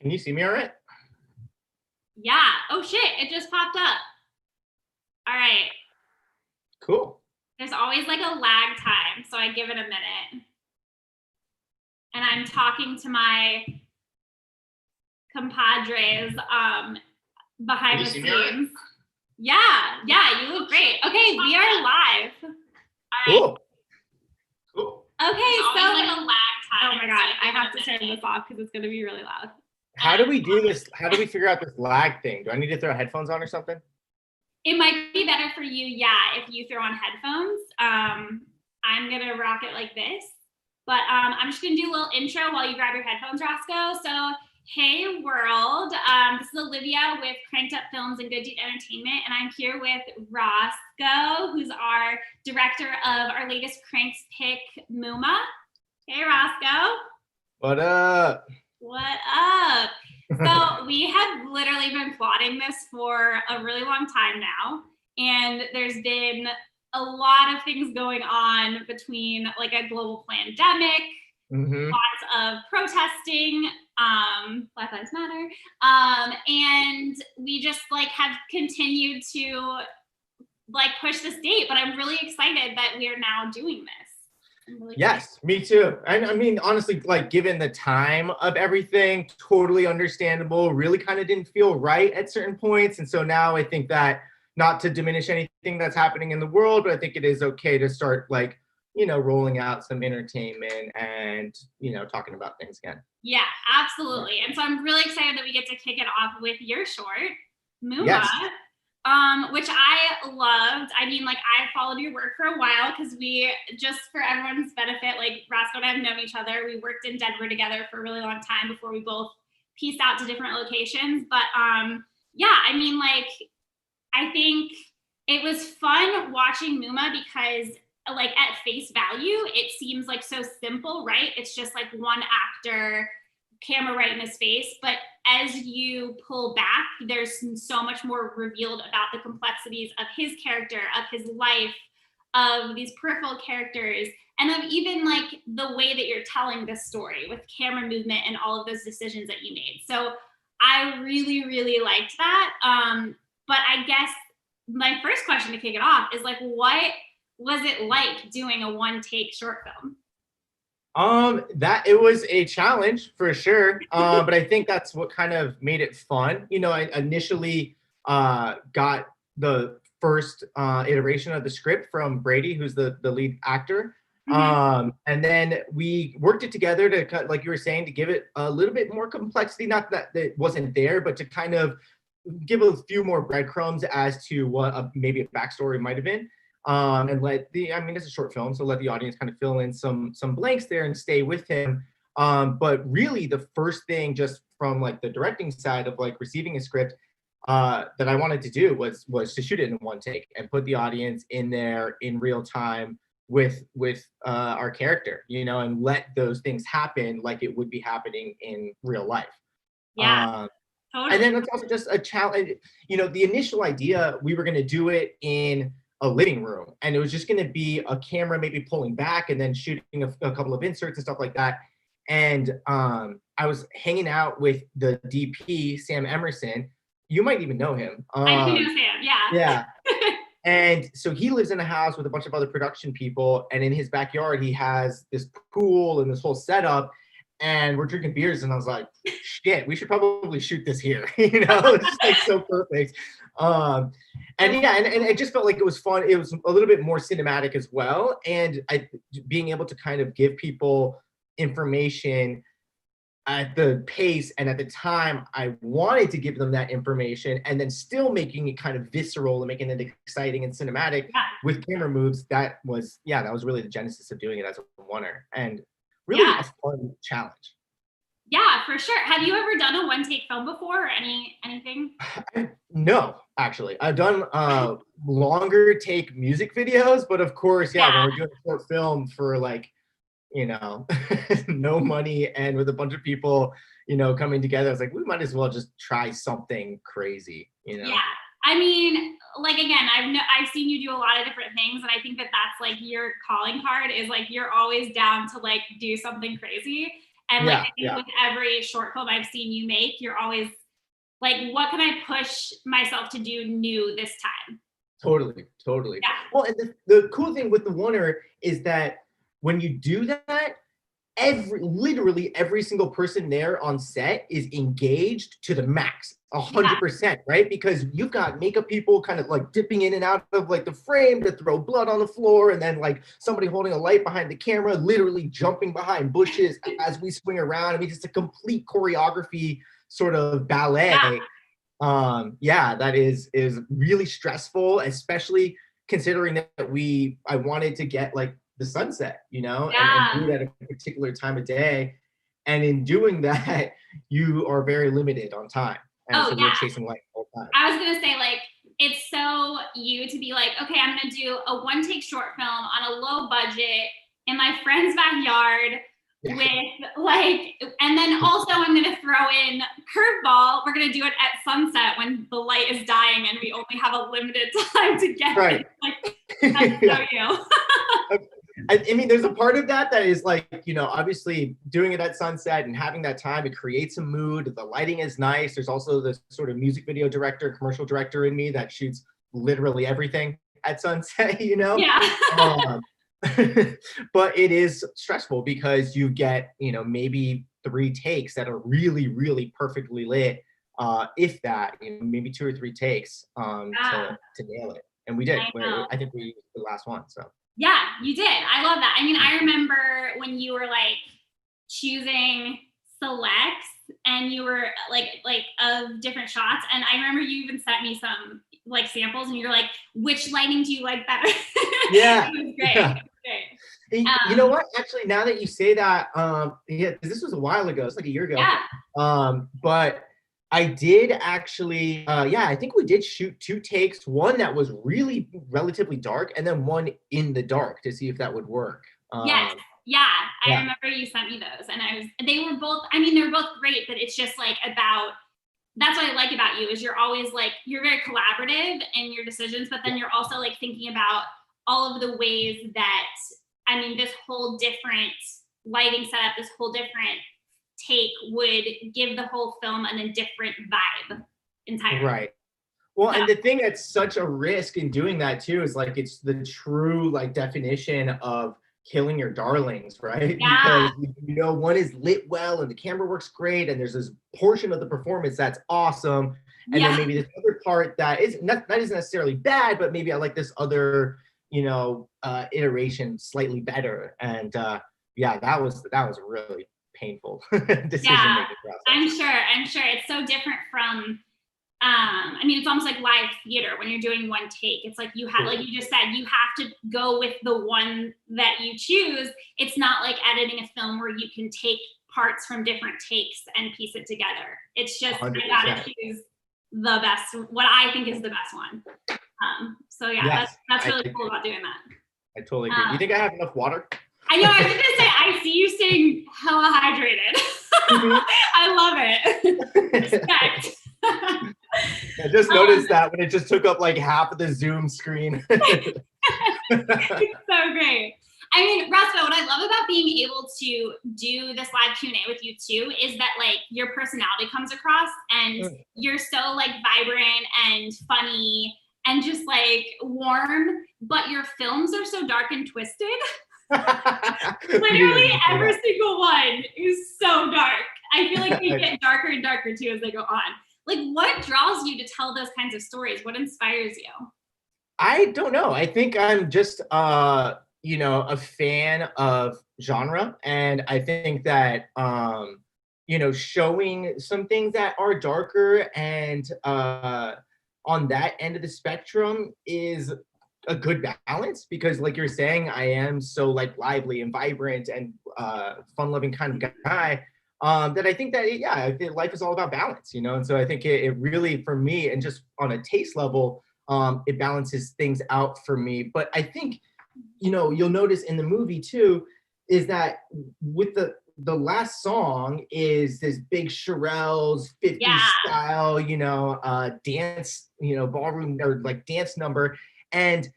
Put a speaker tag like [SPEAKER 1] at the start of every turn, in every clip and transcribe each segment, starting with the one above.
[SPEAKER 1] Can you see me all right?
[SPEAKER 2] Yeah. Oh shit, it just popped up. All right.
[SPEAKER 1] Cool.
[SPEAKER 2] There's always like a lag time, so I give it a minute. And I'm talking to my compadres behind the scenes. Yeah, you look great. Okay, we are live. All right.
[SPEAKER 1] Cool.
[SPEAKER 2] Okay, so like a lag time. Oh my god, I have to turn this off because it's gonna be really loud.
[SPEAKER 1] How do we do this? How do we figure out this lag thing? Do I need to throw headphones on or something?
[SPEAKER 2] It might be better for you, yeah, if you throw on headphones. I'm gonna rock it like this, but I'm just gonna do a little intro while you grab your headphones, Rosco. So, hey world, this is Olivia with Cranked Up Films and Good Deed Entertainment, and I'm here with Rosco, who's our director of our latest Cranks pick, MUMA. Hey, Rosco.
[SPEAKER 1] What up?
[SPEAKER 2] What up? So we have literally been plotting this for a really long time now, and there's been a lot of things going on between like a global pandemic, lots of protesting, Black Lives Matter, and we just like have continued to like push this date, but I'm really excited that we are now doing this. Really
[SPEAKER 1] yes, me too. And I mean, honestly, like given the time of everything, totally understandable, really kind of didn't feel right at certain points. And so now I think that, not to diminish anything that's happening in the world, but I think it is okay to start like, rolling out some entertainment and, talking about things again.
[SPEAKER 2] Yeah, absolutely. And so I'm really excited that we get to kick it off with your short, MUMA.
[SPEAKER 1] Yes.
[SPEAKER 2] Which I loved. I mean, like I followed your work for a while because we, just for everyone's benefit, like Rosco and I have known each other. We worked in Denver together for a really long time before we both pieced out to different locations. But yeah, I mean, like I think it was fun watching MUMA because like at face value, it seems like so simple, right? It's just like one actor, camera right in his face, but as you pull back, there's so much more revealed about the complexities of his character, of his life, of these peripheral characters, and of even like the way that you're telling this story with camera movement and all of those decisions that you made. So I really, really liked that. But I guess my first question to kick it off is like, what was it like doing a one-take short film?
[SPEAKER 1] That it was a challenge for sure. But I think that's what kind of made it fun. I initially got the first iteration of the script from Brady, who's the lead actor. And then we worked it together to cut, like you were saying, to give it a little bit more complexity. Not that it wasn't there, but to kind of give a few more breadcrumbs as to what maybe a backstory might have been. And it's a short film, so let the audience kind of fill in some blanks there and stay with him. But really the first thing, just from like the directing side of like receiving a script, that I wanted to do was to shoot it in one take and put the audience in there in real time with our character, and let those things happen like it would be happening in real life.
[SPEAKER 2] Yeah. Totally.
[SPEAKER 1] And then it's also just a challenge. The initial idea, we were going to do it in a living room, and it was just going to be a camera maybe pulling back and then shooting a couple of inserts and stuff like that. And I was hanging out with the DP, Sam Emerson. You might even know him.
[SPEAKER 2] I do know Sam, yeah.
[SPEAKER 1] Yeah. And so he lives in a house with a bunch of other production people, and in his backyard he has this pool and this whole setup, and we're drinking beers, and I was like, shit, we should probably shoot this here. It's just like so perfect. And it just felt like it was fun. It was a little bit more cinematic as well. And being able to kind of give people information at the pace and at the time I wanted to give them that information, and then still making it kind of visceral and making it exciting and cinematic with camera moves. That was really the genesis of doing it as a oneer, and really a fun challenge.
[SPEAKER 2] Yeah, for sure. Have you ever done a one-take film before, or anything?
[SPEAKER 1] No, actually. I've done longer take music videos, but of course, when we're doing a short film for like, no money and with a bunch of people, coming together, I was like, we might as well just try something crazy,
[SPEAKER 2] Yeah. I mean, like, again, I've seen you do a lot of different things, and I think that that's like your calling card is like you're always down to like do something crazy. And like,
[SPEAKER 1] Yeah,
[SPEAKER 2] I think
[SPEAKER 1] yeah.
[SPEAKER 2] with every short film I've seen you make, you're always like, what can I push myself to do new this time?
[SPEAKER 1] Totally, totally.
[SPEAKER 2] Yeah.
[SPEAKER 1] Well, and the cool thing with the Oneer is that when you do that, literally every single person there on set is engaged to the max,
[SPEAKER 2] Yeah.
[SPEAKER 1] 100%, right? Because you've got makeup people kind of like dipping in and out of like the frame to throw blood on the floor, and then like somebody holding a light behind the camera, literally jumping behind bushes as we swing around. I mean, just a complete choreography sort of ballet. Yeah, that is really stressful, especially considering that I wanted to get like the sunset, and do
[SPEAKER 2] Yeah.
[SPEAKER 1] it at a particular time of day. And in doing that, you are very limited on time. And
[SPEAKER 2] Oh
[SPEAKER 1] so we're
[SPEAKER 2] yeah.
[SPEAKER 1] chasing light all the time.
[SPEAKER 2] I was gonna say, like, it's so you to be like, okay, I'm gonna do a one take short film on a low budget in my friend's backyard
[SPEAKER 1] Yeah.
[SPEAKER 2] with like, and then also I'm gonna throw in curveball. We're gonna do it at sunset when the light is dying and we only have a limited time to get
[SPEAKER 1] Right.
[SPEAKER 2] it. Like, that's so you.
[SPEAKER 1] I mean, there's a part of that is like, obviously doing it at sunset and having that time, it creates a mood. The lighting is nice. There's also this sort of music video director, commercial director in me that shoots literally everything at sunset,
[SPEAKER 2] Yeah.
[SPEAKER 1] But it is stressful because you get, maybe 3 takes that are really, really perfectly lit. If that, maybe 2 or 3 takes to nail it. And we did. I think we used the last one, so.
[SPEAKER 2] Yeah, you did. I love that. I mean, I remember when you were like choosing selects and you were like of different shots. And I remember you even sent me some like samples and you're like, which lighting do you like better?
[SPEAKER 1] Yeah.
[SPEAKER 2] It was great.
[SPEAKER 1] Yeah.
[SPEAKER 2] It was great.
[SPEAKER 1] You know what? Actually, now that you say that, yeah, this was a while ago. It's like a year ago.
[SPEAKER 2] Yeah.
[SPEAKER 1] But I did actually, yeah, I think we did shoot 2 takes. One that was really relatively dark, and then one in the dark to see if that would work.
[SPEAKER 2] Yes. Yeah. I
[SPEAKER 1] Yeah.
[SPEAKER 2] remember you sent me those, and they were both. I mean, they're both great, but it's just like about. That's what I like about you is you're always like you're very collaborative in your decisions, but then you're also like thinking about all of the ways that I mean this whole different lighting setup, this whole different take would give the whole film a different vibe entirely.
[SPEAKER 1] Right. Well, and the thing that's such a risk in doing that too is like it's the true like definition of killing your darlings, right?
[SPEAKER 2] Yeah.
[SPEAKER 1] Because one is lit well and the camera works great, and there's this portion of the performance that's awesome, and then maybe this other part that isn't necessarily bad, but maybe I like this other iteration slightly better. And yeah, that was really painful decision making process.
[SPEAKER 2] I'm sure it's so different from I mean, it's almost like live theater when you're doing one take. It's like you have, like you just said, you have to go with the one that you choose. It's not like editing a film where you can take parts from different takes and piece it together. It's just 100%. I gotta choose the best, what I think is the best one. So yeah, yes, that's really cool about doing that.
[SPEAKER 1] I totally agree. Do you think I have enough water?
[SPEAKER 2] I know, I was gonna say, I see you staying hella hydrated. I love it. Respect.
[SPEAKER 1] I just noticed that when it just took up like half of the Zoom screen.
[SPEAKER 2] It's so great. I mean, Rosco, what I love about being able to do this live Q&A with you too is that like your personality comes across and you're so like vibrant and funny and just like warm, but your films are so dark and twisted. Literally every single one is so dark. I feel like they get darker and darker too as they go on. Like, what draws you to tell those kinds of stories? What inspires you?
[SPEAKER 1] I don't know. I think I'm just, a fan of genre. And I think that, showing some things that are darker and on that end of the spectrum is a good balance, because like you're saying, I am so like lively and vibrant and fun-loving kind of guy. That I think that, I think life is all about balance, and so I think it really, for me, and just on a taste level, it balances things out for me. But I think, you'll notice in the movie too, is that with the last song is this big Shirelles 50s style, dance, ballroom or like dance number. And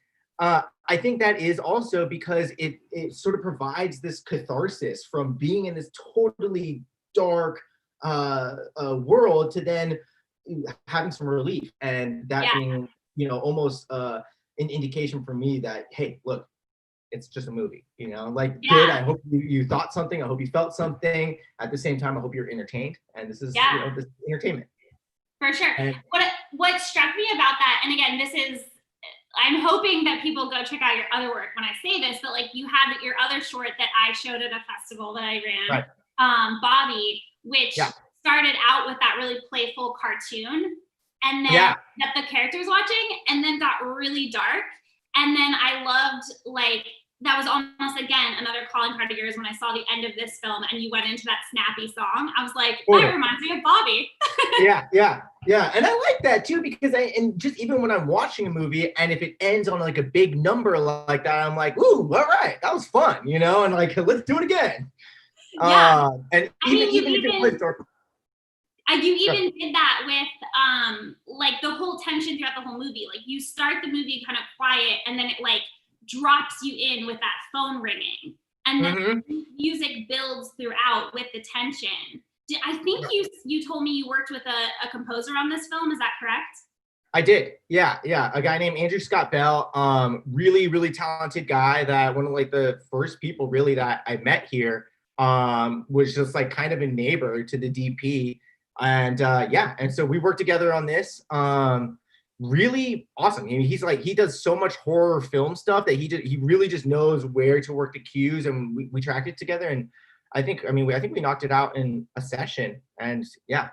[SPEAKER 1] I think that is also because it sort of provides this catharsis from being in this totally dark world to then having some relief, and that
[SPEAKER 2] Yeah.
[SPEAKER 1] being, almost an indication for me that, hey, look, it's just a movie, like, good.
[SPEAKER 2] Yeah.
[SPEAKER 1] I hope you thought something. I hope you felt something. At the same time, I hope you're entertained. And this is,
[SPEAKER 2] Yeah.
[SPEAKER 1] this is entertainment.
[SPEAKER 2] For sure.
[SPEAKER 1] And
[SPEAKER 2] What struck me about that, and again, this is, I'm hoping that people go check out your other work when I say this, but like you had your other short that I showed at a festival that I ran,
[SPEAKER 1] right.
[SPEAKER 2] Bobby, which
[SPEAKER 1] Yeah.
[SPEAKER 2] started out with that really playful cartoon, and then
[SPEAKER 1] Yeah.
[SPEAKER 2] that the characters watching, and then got really dark. And then I loved, like, that was almost, again, another calling card of yours when I saw the end of this film and you went into that snappy song. I was like, that reminds me of Bobby.
[SPEAKER 1] Yeah. And I like that too, because and just even when I'm watching a movie and if it ends on like a big number like that, I'm like, ooh, all right, that was fun, and like, let's do it again.
[SPEAKER 2] Yeah.
[SPEAKER 1] And even if it was dark.
[SPEAKER 2] You even did that with like the whole tension throughout the whole movie. Like you start the movie kind of quiet and then it like drops you in with that phone ringing, and then music builds throughout with the tension. I think you told me you worked with a composer on this film. Is that correct?
[SPEAKER 1] I did. Yeah. A guy named Andrew Scott Bell. Really, really talented guy, that one of like the first people really that I met here, was just like kind of a neighbor to the DP. And and so we worked together on this. Really awesome. I mean, he does so much horror film stuff that he really just knows where to work the cues, and we tracked it together. And I think we knocked it out in a session. And yeah.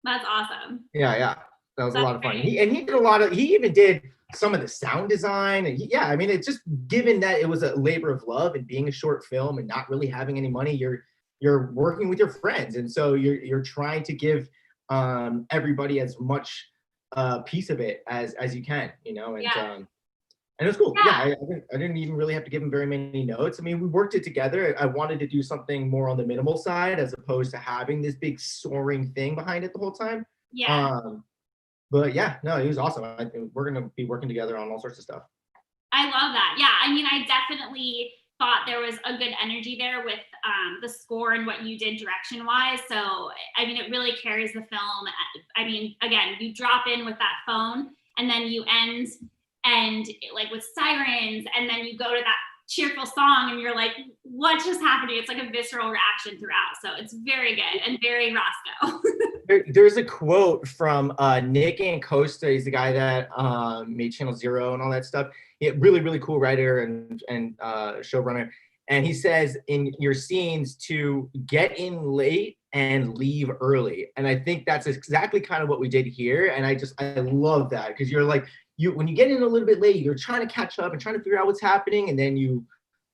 [SPEAKER 2] That's awesome.
[SPEAKER 1] Yeah. That was a lot of fun.
[SPEAKER 2] Great.
[SPEAKER 1] He did a lot of, he even did some of the sound design. And it's just, given that it was a labor of love and being a short film and not really having any money, you're working with your friends. And so you're trying to give everybody as much piece of it as you can, and it was cool. I didn't even really have to give him very many notes. I mean, we worked it together. I wanted to do something more on the minimal side as opposed to having this big soaring thing behind it the whole time. But yeah, no, it was awesome. I think we're going to be working together on all sorts of stuff.
[SPEAKER 2] I love that. Yeah, I mean, I definitely thought there was a good energy there with the score and what you did direction wise. So, I mean, it really carries the film. I mean, again, you drop in with that phone and then you end and like with sirens, and then you go to that cheerful song and you're like, what just happened? It's like a visceral reaction throughout. So it's very good and very Rosco.
[SPEAKER 1] There's a quote from Nick Ancosta. He's the guy that made Channel Zero and all that stuff. Really, really cool writer and showrunner. And he says in your scenes to get in late and leave early. And I think that's exactly kind of what we did here. And I love that, because you're like, when you get in a little bit late, you're trying to catch up and trying to figure out what's happening, and then you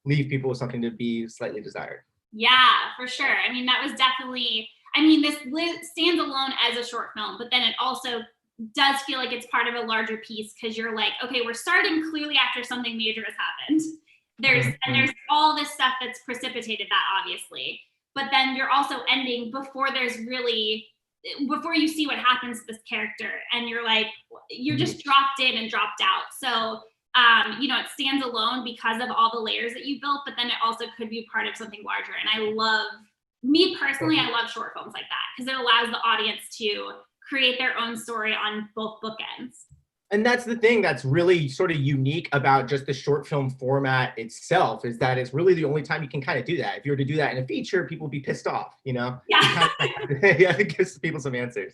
[SPEAKER 1] leave people with something to be slightly desired.
[SPEAKER 2] Yeah, for sure. I mean, that was definitely, I mean, this stands alone as a short film, but then it also does feel like it's part of a larger piece, because you're like, okay, we're starting clearly after something major has happened. There's all this stuff that's precipitated that, obviously, but then you're also ending before you see what happens to this character, and you're like, you're just dropped in and dropped out. So it stands alone because of all the layers that you built, but then it also could be part of something larger. And I love short films like that, because it allows the audience to create their own story on both bookends.
[SPEAKER 1] And that's the thing that's really sort of unique about just the short film format itself, is that it's really the only time you can kind of do that. If you were to do that in a feature, people would be pissed off,
[SPEAKER 2] Yeah.
[SPEAKER 1] It gives people some answers.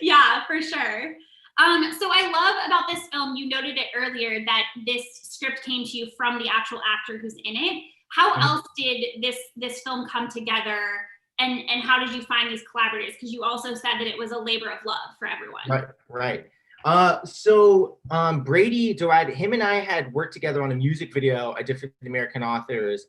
[SPEAKER 2] Yeah, for sure. So I love about this film, you noted it earlier, that this script came to you from the actual actor who's in it. How else did this film come together, and how did you find these collaborators? Because you also said that it was a labor of love for everyone.
[SPEAKER 1] Right. So Brady Doad, him and I had worked together on a music video I did for the American Authors,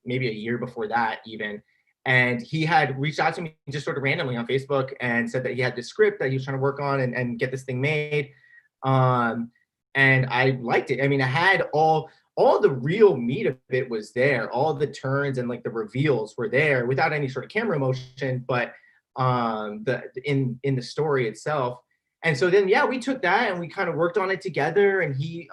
[SPEAKER 1] maybe a year before that even. And he had reached out to me just sort of randomly on Facebook and said that he had this script that he was trying to work on and get this thing made. And I liked it. I mean, I had all the real meat of it was there. All the turns and like the reveals were there without any sort of camera motion, but in the story itself. And so then, yeah, we took that and we kind of worked on it together. And he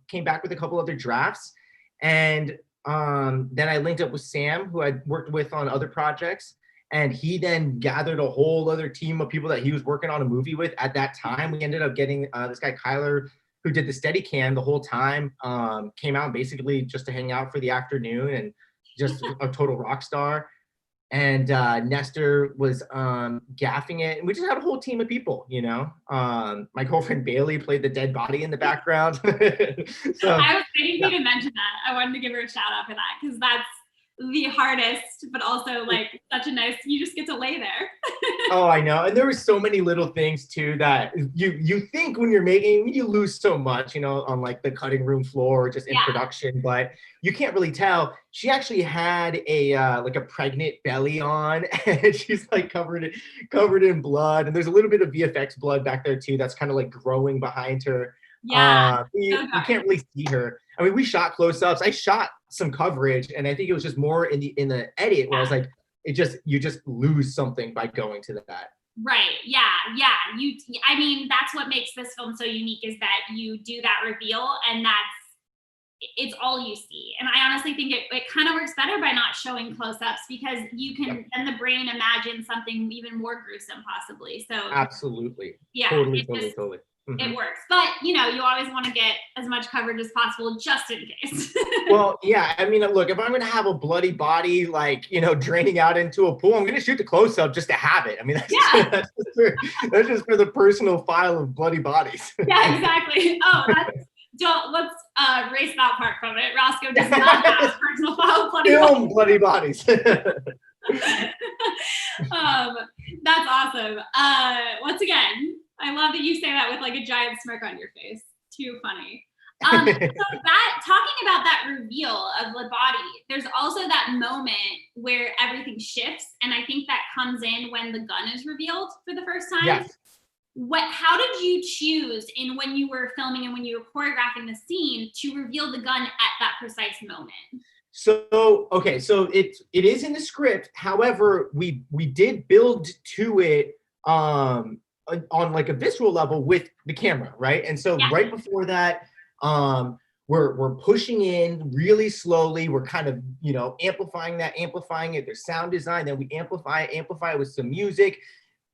[SPEAKER 1] came back with a couple other drafts. And then I linked up with Sam, who I'd worked with on other projects. And he then gathered a whole other team of people that he was working on a movie with at that time. We ended up getting this guy, Kyler, who did the Steadicam the whole time, came out basically just to hang out for the afternoon and just a total rock star. And Nestor was gaffing it, and we just had a whole team of people, you know. My girlfriend Bailey played the dead body in the background. So
[SPEAKER 2] I was waiting for you to mention that. I wanted to give her a shout out for that because that's the hardest, but also like such a nice, you just get to lay there.
[SPEAKER 1] Oh, I know. And there were so many little things too that you think when you're making, you lose so much, you know, on like the cutting room floor or just in production, but you can't really tell. She actually had a like a pregnant belly on, and she's like covered in blood. And there's a little bit of VFX blood back there too that's kind of like growing behind her.
[SPEAKER 2] Yeah.
[SPEAKER 1] You can't really see her. I mean, we shot close-ups. I shot some coverage, and I think it was just more in the edit where I was like, you just lose something by going to that.
[SPEAKER 2] Right. Yeah. I mean, that's what makes this film so unique is that you do that reveal and it's all you see. And I honestly think it kind of works better by not showing close-ups because you can then the brain imagine something even more gruesome possibly. So
[SPEAKER 1] absolutely.
[SPEAKER 2] Yeah.
[SPEAKER 1] Totally.
[SPEAKER 2] Mm-hmm. It works, but you know, you always want to get as much coverage as possible just in case.
[SPEAKER 1] Well, yeah, I mean, look, if I'm going to have a bloody body, like, you know, draining out into a pool, I'm going to shoot the close up just to have it. I mean, that's just for the personal file of bloody bodies.
[SPEAKER 2] Yeah, exactly. Oh, let's erase that part from it. Rosco does not have a personal file of
[SPEAKER 1] bloody bodies.
[SPEAKER 2] That's awesome. Once again, I love that you say that with like a giant smirk on your face. Too funny. So talking about that reveal of the body, there's also that moment where everything shifts, and I think that comes in when the gun is revealed for the first time.
[SPEAKER 1] Yes.
[SPEAKER 2] How did you choose when you were filming and when you were choreographing the scene to reveal the gun at that precise moment?
[SPEAKER 1] So it is in the script. However, we did build to it on like a visceral level with the camera, right? And so right before that, we're pushing in really slowly. We're kind of, you know, amplifying it. There's sound design, then we amplify it with some music.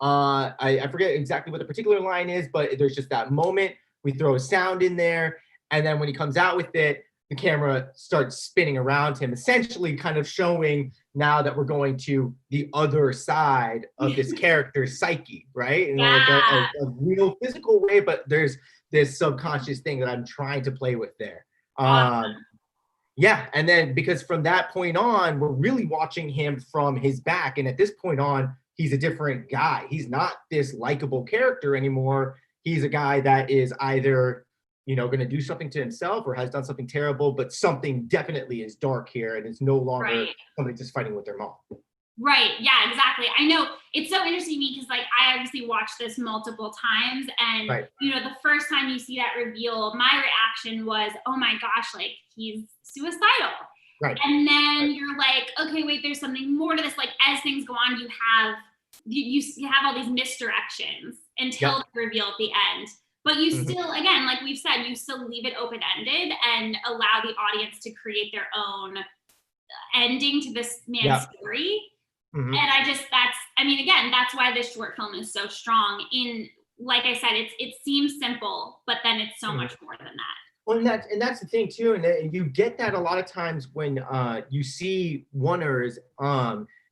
[SPEAKER 1] I forget exactly what the particular line is, but there's just that moment. We throw a sound in there, and then when he comes out with it, the camera starts spinning around him, essentially kind of showing now that we're going to the other side of this character's psyche, right? In like a real physical way, but there's this subconscious thing that I'm trying to play with there. Yeah, and then because from that point on, we're really watching him from his back, and at this point on, he's a different guy. He's not this likable character anymore. He's a guy that is either, you know, going to do something to himself or has done something terrible, but something definitely is dark here, and it's no longer somebody just fighting with their mom.
[SPEAKER 2] Right. Yeah, exactly. I know it's so interesting to me because like I obviously watched this multiple times, and you know, the first time you see that reveal, my reaction was, oh my gosh, like he's suicidal. Right. And then you're like, okay, wait, there's something more to this. Like as things go on, you have all these misdirections until the reveal at the end. But you still, again, like we've said, you still leave it open-ended and allow the audience to create their own ending to this man's story. And that's why this short film is so strong. Like I said, it seems simple, but then it's so much more than that.
[SPEAKER 1] Well, and that's the thing too, and you get that a lot of times when you see oneers,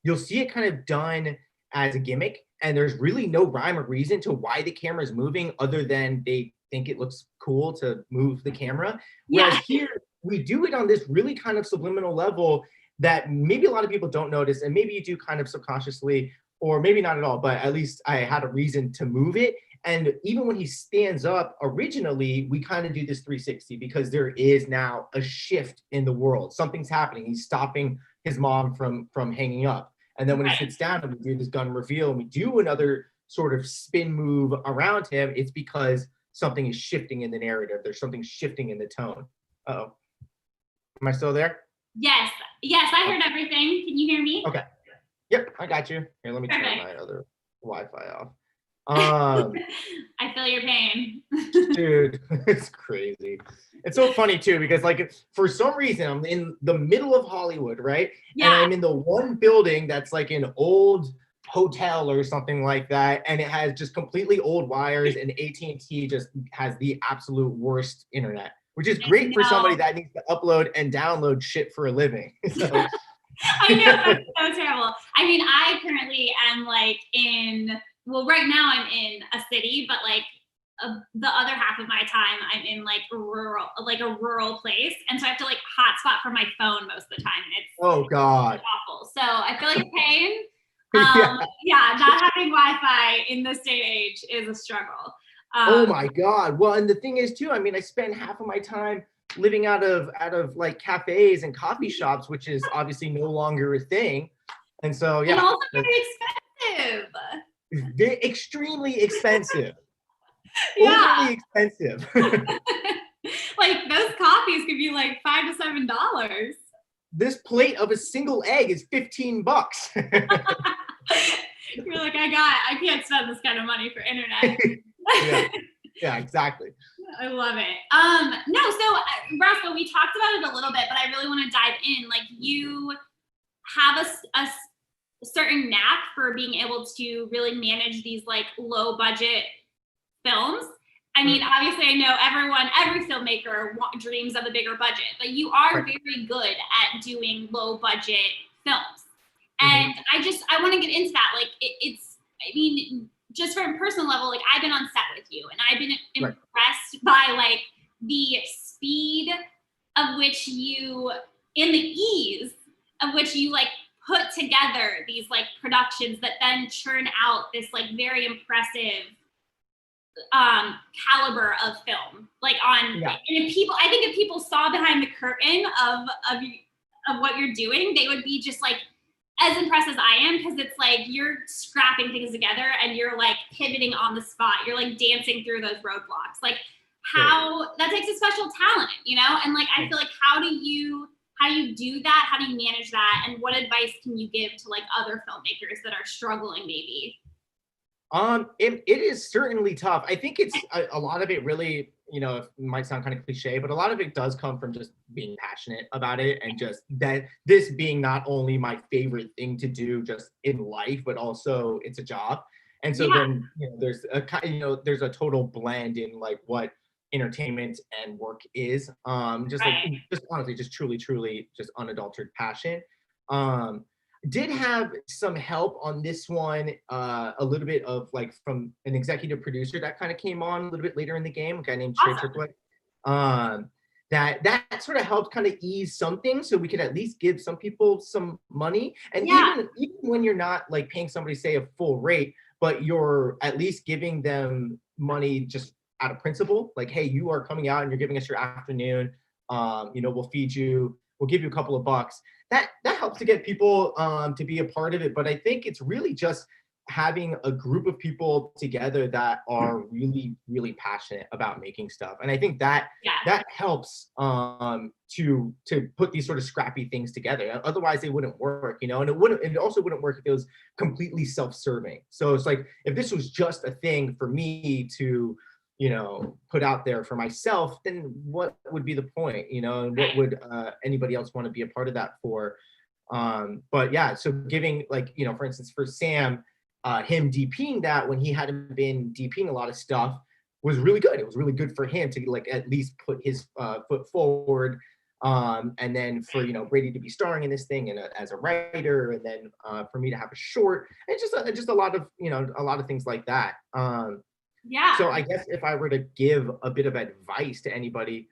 [SPEAKER 1] you'll see it kind of done as a gimmick, and there's really no rhyme or reason to why the camera is moving other than they think it looks cool to move the camera. Whereas here, we do it on this really kind of subliminal level that maybe a lot of people don't notice, and maybe you do kind of subconsciously, or maybe not at all, but at least I had a reason to move it. And even when he stands up, originally, we kind of do this 360 because there is now a shift in the world. Something's happening. He's stopping his mom from hanging up. And then when he sits down and we do this gun reveal and we do another sort of spin move around him, it's because something is shifting in the narrative. There's something shifting in the tone. Uh-oh. Am I still there?
[SPEAKER 2] Yes, I heard everything. Can you hear me?
[SPEAKER 1] Okay. Yep, I got you. Here, let me turn my other Wi-Fi off.
[SPEAKER 2] I feel your pain.
[SPEAKER 1] Dude, it's crazy. It's so funny too, because like for some reason I'm in the middle of Hollywood, right? And
[SPEAKER 2] Yeah.
[SPEAKER 1] I'm in the one building that's like an old hotel or something like that, and it has just completely old wires, and AT&T just has the absolute worst internet, which is great for somebody that needs to upload and download shit for a living. So.
[SPEAKER 2] I know, that's so terrible. I mean, I currently am like right now I'm in a city, but like the other half of my time I'm in like a rural place, and so I have to like hotspot from my phone most of the time, and it's
[SPEAKER 1] oh god,
[SPEAKER 2] awful. So I feel like a pain.
[SPEAKER 1] yeah.
[SPEAKER 2] Yeah, not having Wi-Fi in this day and age is a struggle.
[SPEAKER 1] Oh my god. Well, and the thing is too, I mean, I spend half of my time living out of like cafes and coffee shops, which is obviously no longer a thing. And so yeah.
[SPEAKER 2] And also very expensive.
[SPEAKER 1] Extremely expensive.
[SPEAKER 2] Yeah.
[SPEAKER 1] Overly expensive.
[SPEAKER 2] Like those coffees could be like $5 to $7.
[SPEAKER 1] This plate of a single egg is $15.
[SPEAKER 2] You're like, I can't spend this kind of money for internet.
[SPEAKER 1] Yeah, exactly.
[SPEAKER 2] I love it. No, so Rosco, we talked about it a little bit, but I really want to dive in. Like, you have a certain knack for being able to really manage these like low budget films. I mean, obviously, I know every filmmaker dreams of a bigger budget, but you are very good at doing low budget films. And I want to get into that. Like, I mean, just from a personal level, like I've been on set with you, and I've been impressed by like the speed of which you, and the ease of which you like put together these like productions that then churn out this like very impressive caliber of film. Like and I think if people saw behind the curtain of what you're doing, they would be just like as impressed as I am, because it's like you're scrapping things together and you're like pivoting on the spot. You're like dancing through those roadblocks. Like that takes a special talent, you know? And like I feel like how do you do that? How do you manage that? And what advice can you give to like other filmmakers that are struggling maybe?
[SPEAKER 1] It is certainly tough. I think it's a lot of it really, you know, it might sound kind of cliche, but a lot of it does come from just being passionate about it, and just that this being not only my favorite thing to do just in life, but also it's a job. And so then, you know, there's a total blend in like what entertainment and work is. Just honestly, just truly just unadulterated passion. Did have some help on this one, a little bit of like from an executive producer that kind of came on a little bit later in the game, a guy named Trey Triplett. That sort of helped kind of ease something, so we could at least give some people some money. And even when you're not like paying somebody, say, a full rate, but you're at least giving them money just out of principle, like, hey, you are coming out and you're giving us your afternoon, you know, we'll feed you, we'll give you a couple of bucks. That helps to get people to be a part of it. But I think it's really just having a group of people together that are really, really passionate about making stuff. And I think that helps to put these sort of scrappy things together. Otherwise they wouldn't work, you know, and it also wouldn't work if it was completely self-serving. So it's like, if this was just a thing for me to, you know, put out there for myself, then what would be the point, you know, and what would anybody else want to be a part of that for? But yeah, so giving, like, you know, for instance, for Sam, him DPing that when he hadn't been DPing a lot of stuff was really good. It was really good for him to like at least put his foot forward. And then for, you know, Brady to be starring in this thing and as a writer, and then for me to have a short, and just a lot of, you know, a lot of things like that. So I guess if I were to give a bit of advice to anybody,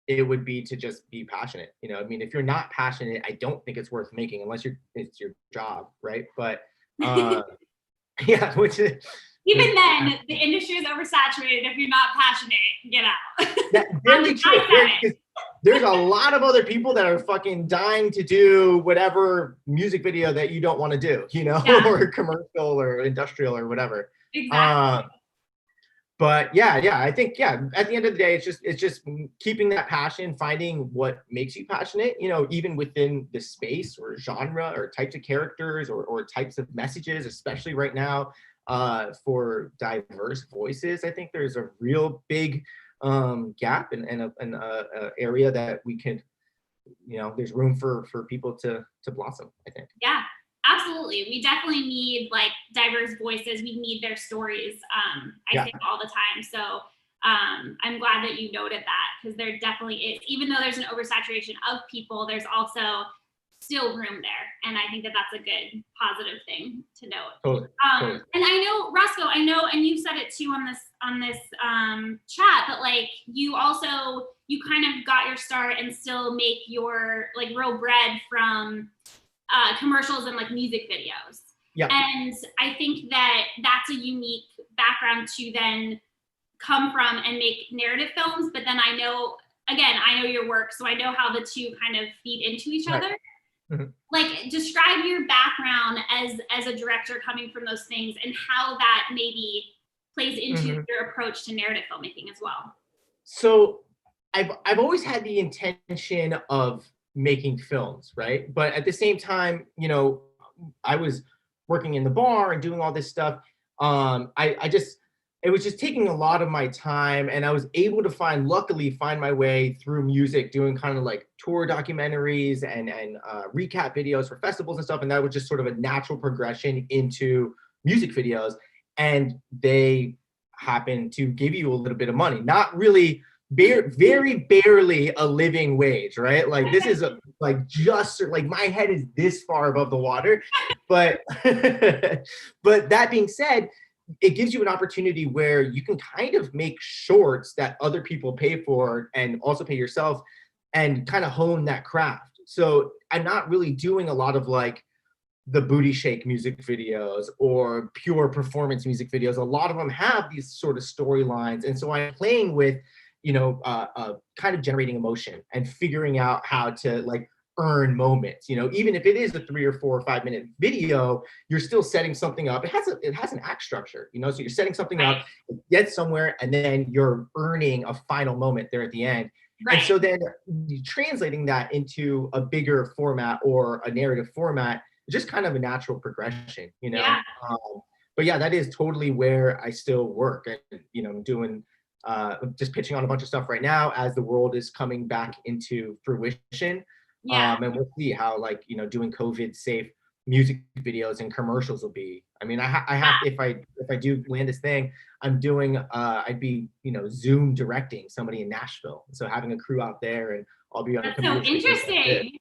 [SPEAKER 1] it would be to just be passionate. You know, I mean, if you're not passionate, I don't think it's worth making unless it's your job, right? But yeah, which is,
[SPEAKER 2] even then, the industry is oversaturated. If you're not passionate, get out.
[SPEAKER 1] That's very true. There's a lot of other people that are fucking dying to do whatever music video that you don't want to do, you know, or commercial or industrial or whatever.
[SPEAKER 2] Exactly.
[SPEAKER 1] But yeah, I think, at the end of the day, it's just keeping that passion, finding what makes you passionate, you know, even within the space or genre or types of characters or types of messages, especially right now. for diverse voices. I think there's a real big gap and a area that we can, there's room for people to blossom, I think.
[SPEAKER 2] Yeah, absolutely. We definitely need like diverse voices. We need their stories. I say all the time. So I'm glad that you noted that, because there definitely is, even though there's an oversaturation of people, there's also still room there. And I think that that's a good positive thing to note.
[SPEAKER 1] Totally.
[SPEAKER 2] And I know, Rosco, I know, and you said it too on this chat, but like you kind of got your start and still make your like real bread from commercials and like music videos.
[SPEAKER 1] Yeah.
[SPEAKER 2] And I think that that's a unique background to then come from and make narrative films. But then I know your work, so I know how the two kind of feed into each other. Mm-hmm. Like, describe your background as a director coming from those things and how that maybe plays into your approach to narrative filmmaking as well.
[SPEAKER 1] So I've always had the intention of making films, right? But at the same time, I was working in the bar and doing all this stuff. It was just taking a lot of my time, and I was able to luckily find my way through music, doing kind of like tour documentaries and recap videos for festivals and stuff. And that was just sort of a natural progression into music videos. And they happen to give you a little bit of money, not really very barely a living wage, right? Like this is just like my head is this far above the water. But but that being said, it gives you an opportunity where you can kind of make shorts that other people pay for and also pay yourself, and kind of hone that craft. So I'm not really doing a lot of like the booty shake music videos or pure performance music videos. A lot of them have these sort of storylines. And so I'm playing with, kind of generating emotion and figuring out how to like earn moments. Even if it is a 3 or 4 or 5 minute video, you're still setting something up. It has an act structure, so you're setting something up, it gets somewhere, and then you're earning a final moment there at the end. Right. And so then translating that into a bigger format or a narrative format is just kind of a natural progression, Yeah. But yeah, that is totally where I still work. And, I'm doing just pitching on a bunch of stuff right now as the world is coming back into fruition. Yeah. And we'll see how doing COVID safe music videos and commercials will be. I mean, I have, if I do land this thing, I'm doing, I'd be, Zoom directing somebody in Nashville. So having a crew out there, and I'll be on a computer.
[SPEAKER 2] That's so interesting.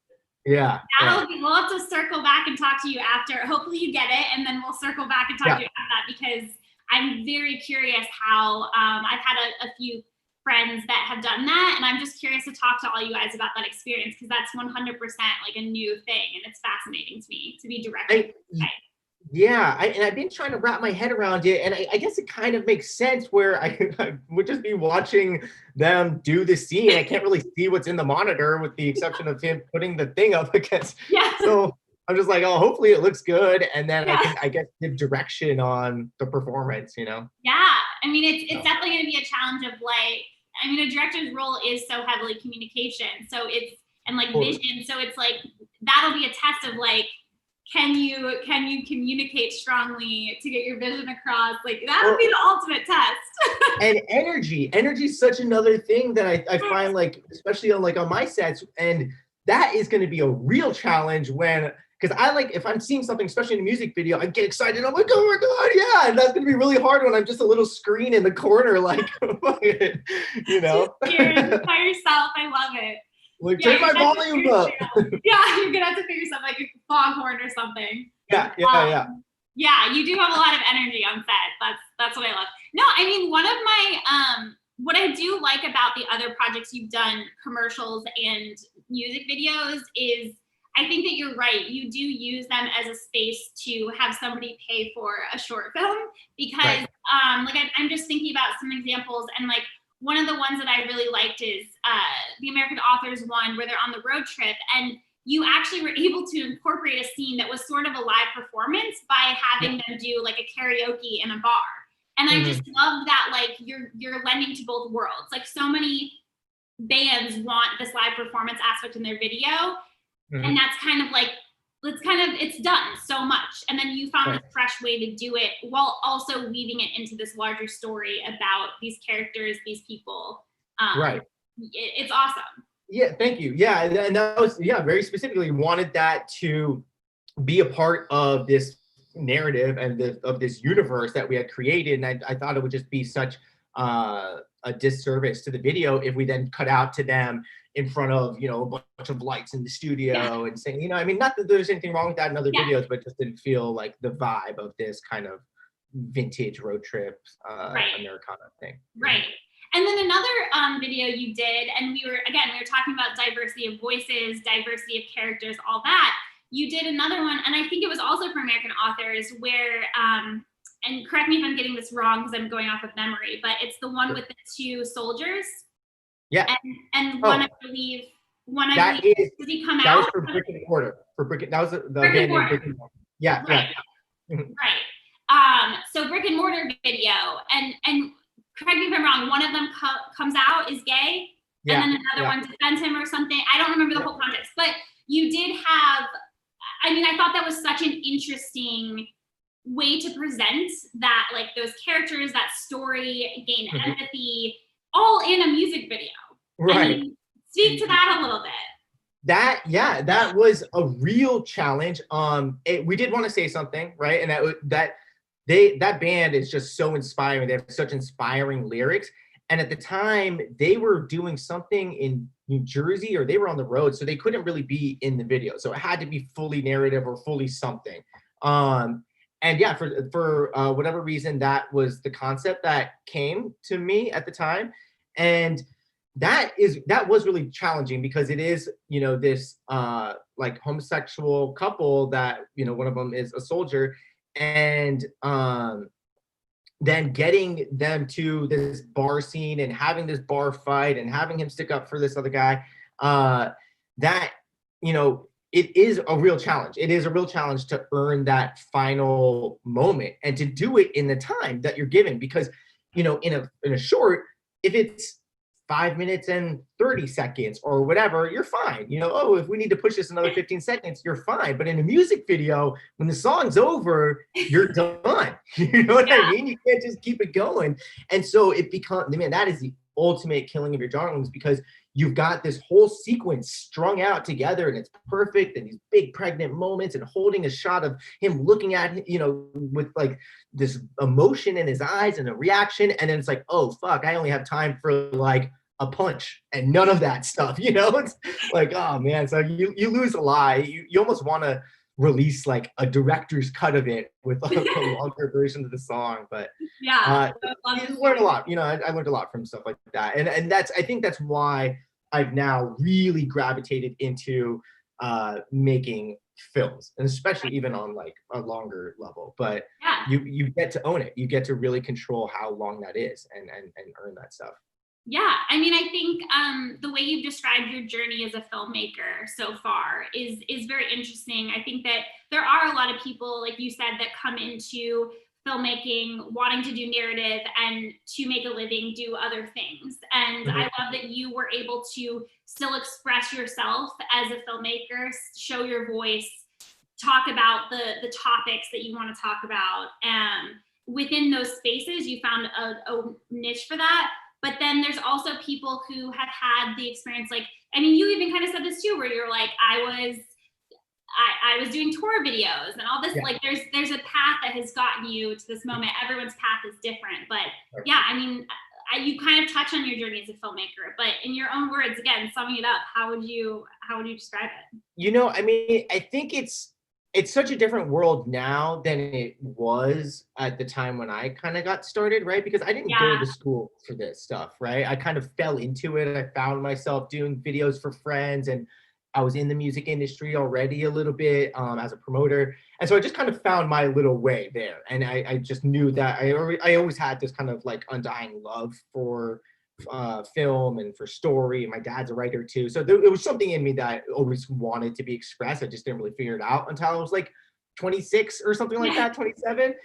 [SPEAKER 1] Yeah.
[SPEAKER 2] We'll have to circle back and talk to you after. Hopefully you get it, and then we'll circle back and talk to you about that, because I'm very curious how I've had a few friends that have done that, and I'm just curious to talk to all you guys about that experience, because that's 100% like a new thing, and it's fascinating to me to be directing.
[SPEAKER 1] Yeah, and I've been trying to wrap my head around it, and I guess it kind of makes sense where I would just be watching them do the scene. I can't really see what's in the monitor with the exception of him putting the thing up against. Yeah. So I'm just like, oh, hopefully it looks good, and then I guess give direction on the performance, Yeah,
[SPEAKER 2] I mean, it's definitely going to be a challenge of like, I mean, a director's role is so heavily communication, so it's vision, so it's like that'll be a test of like, can you communicate strongly to get your vision across? Like that'll be the ultimate test. And
[SPEAKER 1] energy is such another thing that I find, like, especially on my sets, and that is going to be a real challenge because if I'm seeing something, especially in a music video, I get excited. I'm like, oh my God, yeah. And that's going to be really hard when I'm just a little screen in the corner, like, Just
[SPEAKER 2] hearing by yourself. I love it.
[SPEAKER 1] Like, turn my volume up.
[SPEAKER 2] Yeah, you're going to have to figure something like a foghorn or something.
[SPEAKER 1] Yeah.
[SPEAKER 2] Yeah, you do have a lot of energy on set. That's what I love. No, I mean, one of my, what I do like about the other projects you've done, commercials and music videos, is I think that you're right. You do use them as a space to have somebody pay for a short film, because I'm just thinking about some examples, and like one of the ones that I really liked is the American Authors one, where they're on the road trip, and you actually were able to incorporate a scene that was sort of a live performance by having them do like a karaoke in a bar. And I just love that, like, you're lending to both worlds. Like, so many bands want this live performance aspect in their video. And that's kind of like it's done so much. And then you found
[SPEAKER 1] Right.
[SPEAKER 2] a fresh way to do it while also weaving it into this larger story about these characters, these people.
[SPEAKER 1] Right.
[SPEAKER 2] It's awesome.
[SPEAKER 1] Yeah, thank you. Yeah, and that was, yeah, very specifically wanted that to be a part of this narrative and of this universe that we had created. And I thought it would just be such a disservice to the video if we then cut out to them in front of, you know, a bunch of lights in the studio and saying, you know, I mean, not that there's anything wrong with that in other videos, but just didn't feel like the vibe of this kind of vintage road trip Americana thing.
[SPEAKER 2] Right. And then another video you did, and we were talking about diversity of voices, diversity of characters, all that. You did another one, and I think it was also for American authors, where, and correct me if I'm getting this wrong because I'm going off of memory, but it's the one with the two soldiers.
[SPEAKER 1] Yeah.
[SPEAKER 2] And one, I believe,
[SPEAKER 1] did he come out? That was for Brick and Mortar. That was the
[SPEAKER 2] Brick and Mortar.
[SPEAKER 1] Yeah.
[SPEAKER 2] Right.
[SPEAKER 1] Yeah.
[SPEAKER 2] Right. So Brick and Mortar video, and correct me if I'm wrong, one of them comes out, is gay, and then another one defends him or something. I don't remember the whole context, but you did have, I mean, I thought that was such an interesting way to present that, like those characters, that story, gain empathy, all in a music video.
[SPEAKER 1] Right.
[SPEAKER 2] I mean, speak to that a little bit.
[SPEAKER 1] That was a real challenge. We did want to say something, right? And that band is just so inspiring. They have such inspiring lyrics. And at the time, they were doing something in New Jersey, or they were on the road, so they couldn't really be in the video. So it had to be fully narrative or fully something. And yeah, for whatever reason, that was the concept that came to me at the time. And that was really challenging because it is, you know, this like homosexual couple that, you know, one of them is a soldier, and then getting them to this bar scene and having this bar fight and having him stick up for this other guy, that, you know, it is a real challenge. It is a real challenge to earn that final moment and to do it in the time that you're given, because, you know, in a short, if it's 5 minutes and 30 seconds or whatever, you're fine. You know, oh, if we need to push this another 15 seconds, you're fine. But in a music video, when the song's over, you're done. You know what I mean? You can't just keep it going. And so it becomes, man, that is the ultimate killing of your darlings, because you've got this whole sequence strung out together and it's perfect, and these big pregnant moments and holding a shot of him looking at him, you know, with like this emotion in his eyes and a reaction. And then it's like, oh, fuck, I only have time for like a punch and none of that stuff, you know? It's like, oh man, so you lose a lot. You almost want to release like a director's cut of it with like a longer version of the song. But you learn a lot. You know, I learned a lot from stuff like that. And that's, I think that's why I've now really gravitated into making films, and especially even on like a longer level. But you get to own it. You get to really control how long that is and earn that stuff.
[SPEAKER 2] Yeah, I mean, I think the way you've described your journey as a filmmaker so far is very interesting. I think that there are a lot of people, like you said, that come into filmmaking wanting to do narrative and to make a living, do other things. And I love that you were able to still express yourself as a filmmaker, show your voice, talk about the topics that you want to talk about. And within those spaces, you found a niche for that. But then there's also people who have had the experience, like, I mean, you even kind of said this too, where you're like, I was doing tour videos and all this, like there's a path that has gotten you to this moment. Everyone's path is different, but yeah, I mean, you kind of touch on your journey as a filmmaker, but in your own words, again, summing it up, how would you describe it?
[SPEAKER 1] You know, I mean, I think it's such a different world now than it was at the time when I kind of got started, right? Because I didn't go to school for this stuff, right? I kind of fell into it. I found myself doing videos for friends, and I was in the music industry already a little bit as a promoter. And so I just kind of found my little way there. And I just knew that I always had this kind of like undying love for film and for story. And my dad's a writer too. So there was something in me that I always wanted to be expressed. I just didn't really figure it out until I was like 26 or something like that, 27.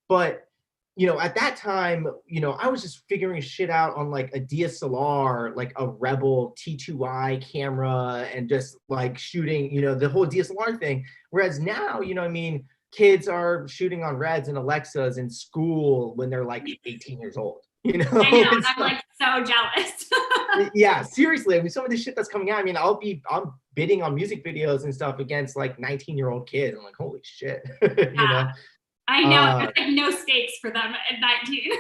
[SPEAKER 1] But at that time, I was just figuring shit out on like a DSLR, like a Rebel T2i camera, and just like shooting, the whole DSLR thing. Whereas now, kids are shooting on Reds and Alexas in school when they're like 18 years old.
[SPEAKER 2] I know, and I'm like so jealous.
[SPEAKER 1] Yeah, seriously. I mean, some of the shit that's coming out. I mean, I'm bidding on music videos and stuff against like 19-year-old kids. I'm like, holy shit,
[SPEAKER 2] I know, there's like no stakes for them at 19.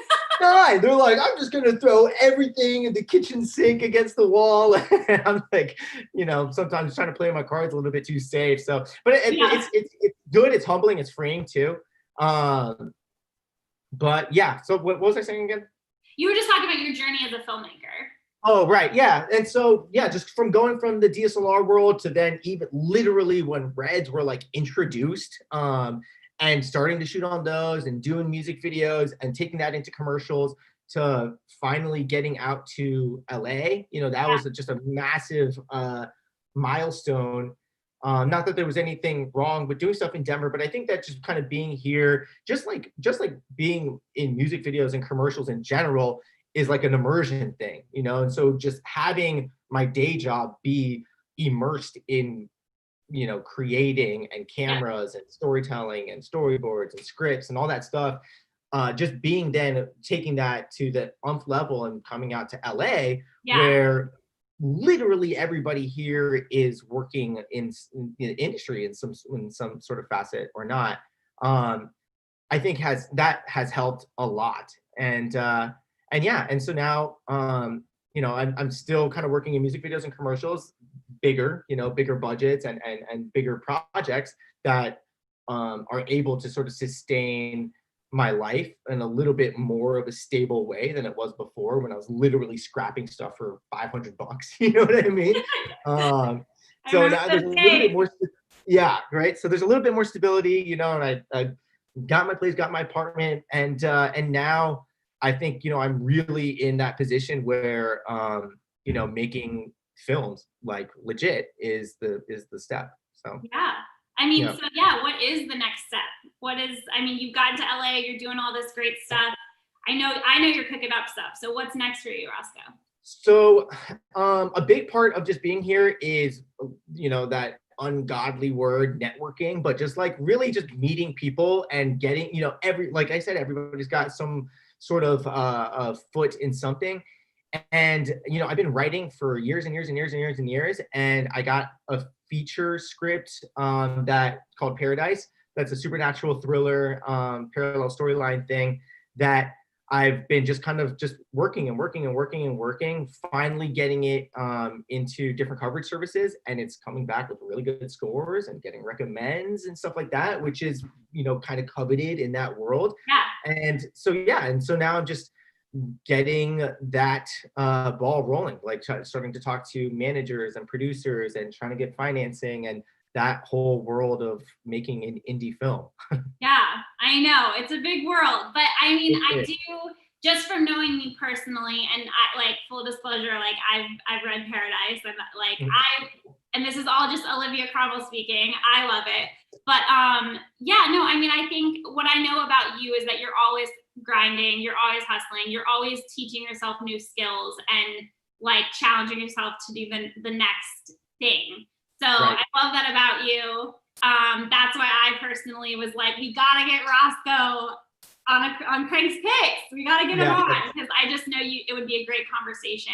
[SPEAKER 1] No, they're like, I'm just gonna throw everything in the kitchen sink against the wall. And I'm like, sometimes trying to play my cards a little bit too safe. So, but it's good. It's humbling. It's freeing too. But yeah. So what was I saying again?
[SPEAKER 2] You were just talking about your journey as a filmmaker.
[SPEAKER 1] Oh, right. Yeah. And so, yeah, just from going from the DSLR world to then even literally when Reds were like introduced, and starting to shoot on those and doing music videos and taking that into commercials to finally getting out to LA, that was just a massive milestone. Not that there was anything wrong with doing stuff in Denver, but I think that just kind of being here, just like being in music videos and commercials in general, is like an immersion thing, and so just having my day job be immersed in creating and cameras and storytelling and storyboards and scripts and all that stuff, just being then taking that to the nth level and coming out to LA, where literally everybody here is working in the industry in some sort of facet or not. I think has helped a lot. And so now I'm still kind of working in music videos and commercials, bigger budgets and bigger projects that are able to sort of sustain my life in a little bit more of a stable way than it was before, when I was literally scrapping stuff for $500. You know what I mean? So now there's a little bit more. Yeah, right. So there's a little bit more stability, and I got my place, got my apartment, and now I think I'm really in that position where making films like legit is the step. So
[SPEAKER 2] I mean, so what is the next step? You've gotten to LA, you're doing all this great stuff. I know you're cooking up stuff. So what's next for you, Rosco?
[SPEAKER 1] So a big part of just being here is that ungodly word networking, but just like really just meeting people and getting like I said, everybody's got some sort of a foot in something. And I've been writing for years and years and years and years and years, and I got a feature script that called Paradise. That's a supernatural thriller, parallel storyline thing that I've been just kind of just working and working and working and working, finally getting it into different coverage services, and it's coming back with really good scores and getting recommends and stuff like that, which is kind of coveted in that world. And so now I'm just getting that ball rolling, like starting to talk to managers and producers and trying to get financing and that whole world of making an indie film.
[SPEAKER 2] Yeah, I know, it's a big world, but I mean, I do, just from knowing me personally, and I, like, full disclosure, like I've read Paradise, and like and this is all just Olivia Carmel speaking, I love it. But I think what I know about you is that you're always grinding, you're always hustling, you're always teaching yourself new skills and like challenging yourself to do the next thing. So I love that about you. That's why I personally was like, we gotta get Rosco on Crank's Picks. We gotta get him on, because I just know it would be a great conversation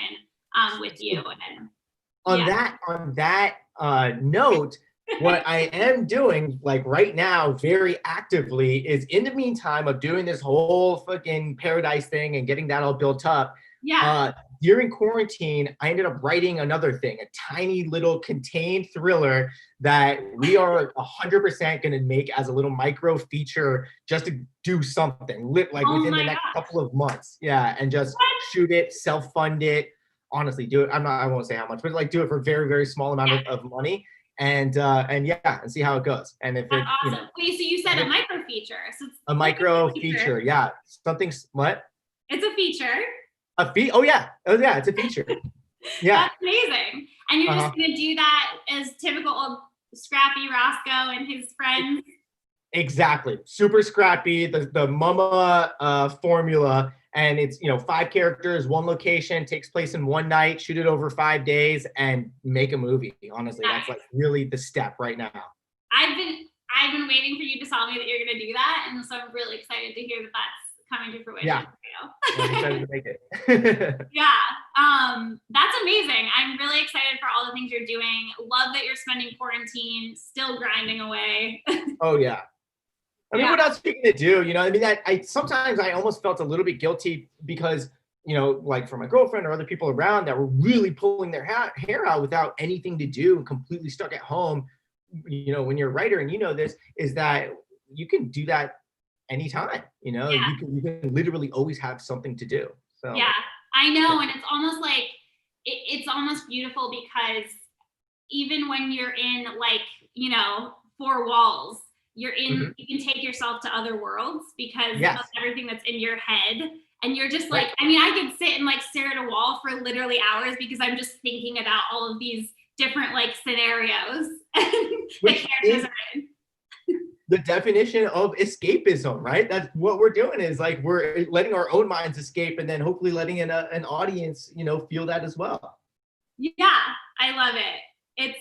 [SPEAKER 2] with you. And
[SPEAKER 1] on that note, what I am doing like right now very actively is, in the meantime of doing this whole fucking Paradise thing and getting that all built up, during quarantine, I ended up writing another thing, a tiny little contained thriller that we are 100% going to make as a little micro feature, just to do something within the next couple of months. Yeah. And just shoot it, self-fund it, honestly do it. I won't say how much, but like do it for a very, very small amount of money. And see how it goes. And if
[SPEAKER 2] that's awesome. Wait, so you said a micro feature. So it's
[SPEAKER 1] a micro feature. Yeah. Something, what?
[SPEAKER 2] It's a feature.
[SPEAKER 1] Oh yeah, it's a feature. Yeah.
[SPEAKER 2] That's amazing. And you're just gonna do that as typical old scrappy Rosco and his friends.
[SPEAKER 1] Exactly. Super scrappy, the MUMA formula. And it's, 5 characters, 1 location, takes place in 1 night, shoot it over 5 days, and make a movie. Honestly,
[SPEAKER 2] Nice.
[SPEAKER 1] that's like really the step right now.
[SPEAKER 2] I've been waiting for you to tell me that you're going to do that, and so I'm really excited to hear that that's coming to fruition.
[SPEAKER 1] Yeah.
[SPEAKER 2] For you.
[SPEAKER 1] I'm excited to make it.
[SPEAKER 2] Yeah, that's amazing. I'm really excited for all the things you're doing. Love that you're spending quarantine still grinding away.
[SPEAKER 1] Oh yeah. I mean,
[SPEAKER 2] Yeah.
[SPEAKER 1] what else are you gonna do? I mean, I sometimes I almost felt a little bit guilty because, like for my girlfriend or other people around that were really pulling their hair out without anything to do and completely stuck at home. When you're a writer and this, is that you can do that anytime.
[SPEAKER 2] Yeah.
[SPEAKER 1] You can literally always have something to do. So
[SPEAKER 2] yeah, I know, and it's almost like it's almost beautiful because even when you're in like 4 walls, you're in you can take yourself to other worlds because
[SPEAKER 1] Yes.
[SPEAKER 2] of everything that's in your head, and you're just like,
[SPEAKER 1] Right.
[SPEAKER 2] I mean, I could sit and like stare at a wall for literally hours because I'm just thinking about all of these different like scenarios the
[SPEAKER 1] Which
[SPEAKER 2] characters
[SPEAKER 1] is
[SPEAKER 2] are in.
[SPEAKER 1] the definition of escapism, right? That's what we're doing, is like we're letting our own minds escape and then hopefully letting an audience, feel that as well.
[SPEAKER 2] Yeah, I love it.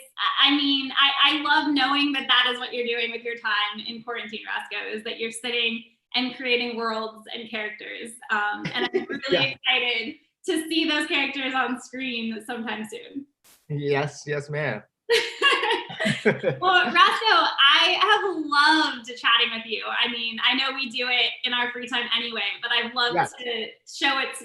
[SPEAKER 2] I mean, I love knowing that that is what you're doing with your time in quarantine, Rosco, is that you're sitting and creating worlds and characters. And I'm really excited to see those characters on screen sometime soon.
[SPEAKER 1] Yes, ma'am.
[SPEAKER 2] Well, Rosco, I have loved chatting with you. I mean, I know we do it in our free time anyway, but I've loved to show it,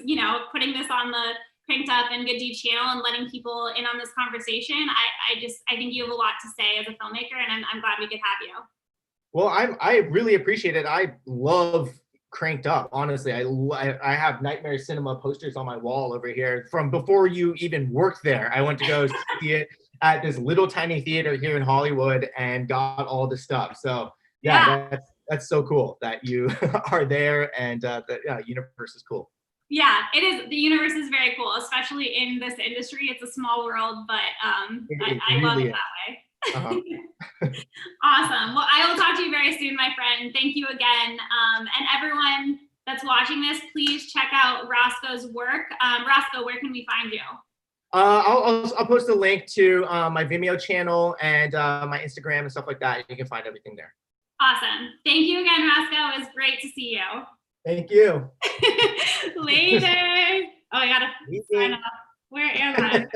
[SPEAKER 2] putting this on the Cranked Up and Good Deed channel and letting people in on this conversation. I think you have a lot to say as a filmmaker, and I'm glad we could have you.
[SPEAKER 1] Well, I really appreciate it. I love Cranked Up. Honestly, I have Nightmare Cinema posters on my wall over here from before you even worked there. I went to go see it at this little tiny theater here in Hollywood and got all the stuff. So that's so cool that you are there, and the universe is cool.
[SPEAKER 2] Yeah, it is. The universe is very cool, especially in this industry. It's a small world, but I love it that way. Awesome. Well, I will talk to you very soon, my friend. Thank you again. And everyone that's watching this, please check out Rosco's work. Rosco, where can we find you?
[SPEAKER 1] I'll post a link to my Vimeo channel and my Instagram and stuff like that. You can find everything there.
[SPEAKER 2] Awesome. Thank you again, Rosco. It was great to see you.
[SPEAKER 1] Thank you.
[SPEAKER 2] Later. Oh, I gotta sign off. Where am I?